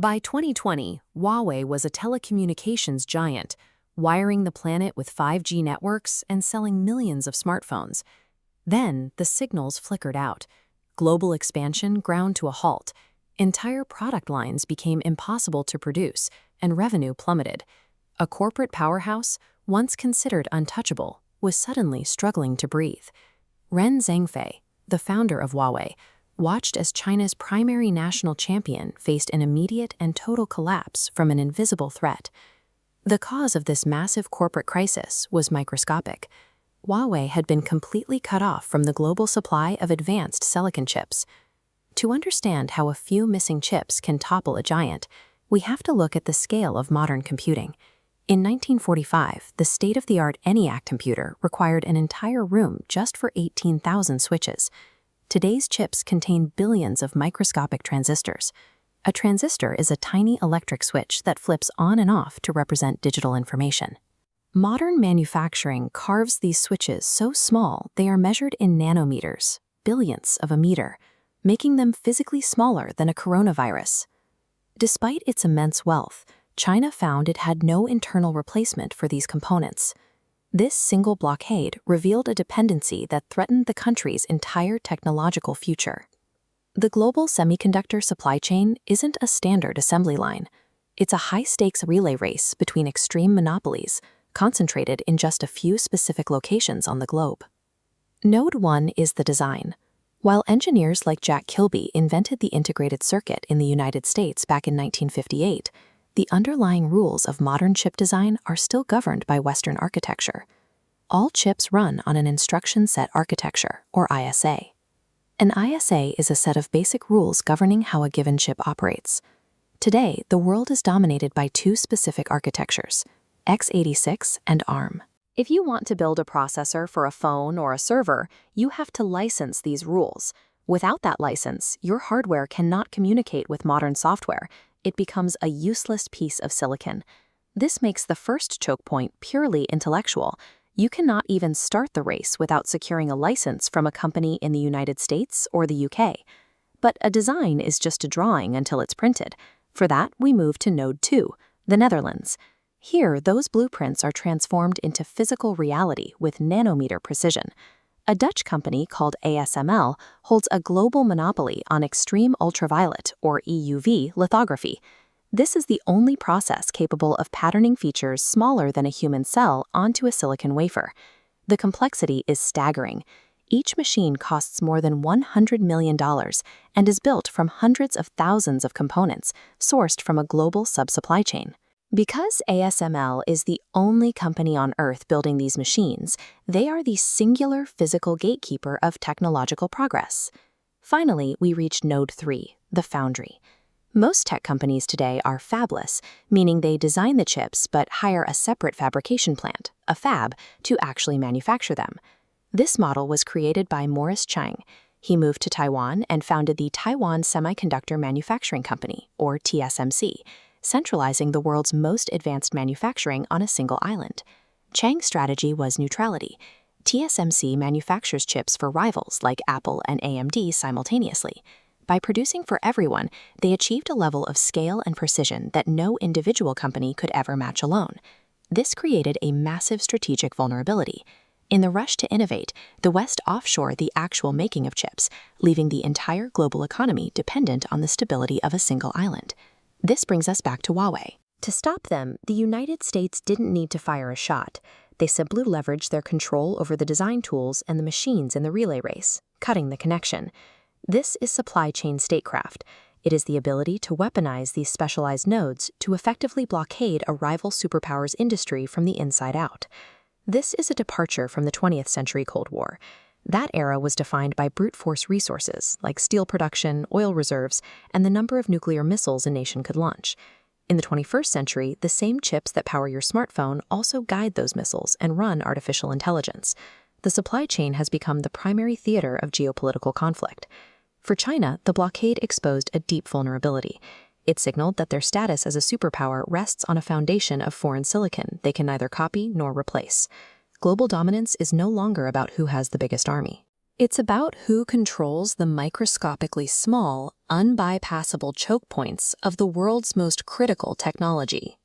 By 2020, Huawei was a telecommunications giant, wiring the planet with 5G networks and selling millions of smartphones. Then, the signals flickered out. Global expansion ground to a halt. Entire product lines became impossible to produce, and revenue plummeted. A corporate powerhouse, once considered untouchable, was suddenly struggling to breathe. Ren Zhengfei, the founder of Huawei, watched as China's primary national champion faced an immediate and total collapse from an invisible threat. The cause of this massive corporate crisis was microscopic. Huawei had been completely cut off from the global supply of advanced silicon chips. To understand how a few missing chips can topple a giant, we have to look at the scale of modern computing. In 1945, the state-of-the-art ENIAC computer required an entire room just for 18,000 switches. Today's chips contain billions of microscopic transistors. A transistor is a tiny electric switch that flips on and off to represent digital information. Modern manufacturing carves these switches so small they are measured in nanometers, billionths of a meter, making them physically smaller than a coronavirus. Despite its immense wealth, China found it had no internal replacement for these components. This single blockade revealed a dependency that threatened the country's entire technological future. The global semiconductor supply chain isn't a standard assembly line. It's a high-stakes relay race between extreme monopolies, concentrated in just a few specific locations on the globe. Node 1 is the design. While engineers like Jack Kilby invented the integrated circuit in the United States back in 1958, the underlying rules of modern chip design are still governed by Western architecture. All chips run on an instruction set architecture, or ISA. An ISA is a set of basic rules governing how a given chip operates. Today, the world is dominated by two specific architectures, x86 and ARM. If you want to build a processor for a phone or a server, you have to license these rules. Without that license, your hardware cannot communicate with modern software. It becomes a useless piece of silicon. This makes the first choke point purely intellectual. You cannot even start the race without securing a license from a company in the United States or the UK. But a design is just a drawing until it's printed. For that, we move to Node 2, the Netherlands. Here, those blueprints are transformed into physical reality with nanometer precision. A Dutch company called ASML holds a global monopoly on extreme ultraviolet, or EUV, lithography. This is the only process capable of patterning features smaller than a human cell onto a silicon wafer. The complexity is staggering. Each machine costs more than $100 million and is built from hundreds of thousands of components sourced from a global sub-supply chain. Because ASML is the only company on Earth building these machines, they are the singular physical gatekeeper of technological progress. Finally, we reach Node 3, the foundry. Most tech companies today are fabless, meaning they design the chips but hire a separate fabrication plant, a fab, to actually manufacture them. This model was created by Morris Chang. He moved to Taiwan and founded the Taiwan Semiconductor Manufacturing Company, or TSMC, centralizing the world's most advanced manufacturing on a single island. Chang's strategy was neutrality. TSMC manufactures chips for rivals like Apple and AMD simultaneously. By producing for everyone, they achieved a level of scale and precision that no individual company could ever match alone. This created a massive strategic vulnerability. In the rush to innovate, the West offshored the actual making of chips, leaving the entire global economy dependent on the stability of a single island. This brings us back to Huawei. To stop them, the United States didn't need to fire a shot. They simply leveraged their control over the design tools and the machines in the relay race, cutting the connection. This is supply chain statecraft. It is the ability to weaponize these specialized nodes to effectively blockade a rival superpower's industry from the inside out. This is a departure from the 20th century Cold War. That era was defined by brute force resources like steel production, oil reserves, and the number of nuclear missiles a nation could launch. In the 21st century, the same chips that power your smartphone also guide those missiles and run artificial intelligence. The supply chain has become the primary theater of geopolitical conflict. For China, the blockade exposed a deep vulnerability. It signaled that their status as a superpower rests on a foundation of foreign silicon they can neither copy nor replace. Global dominance is no longer about who has the biggest army. It's about who controls the microscopically small, unbypassable choke points of the world's most critical technology.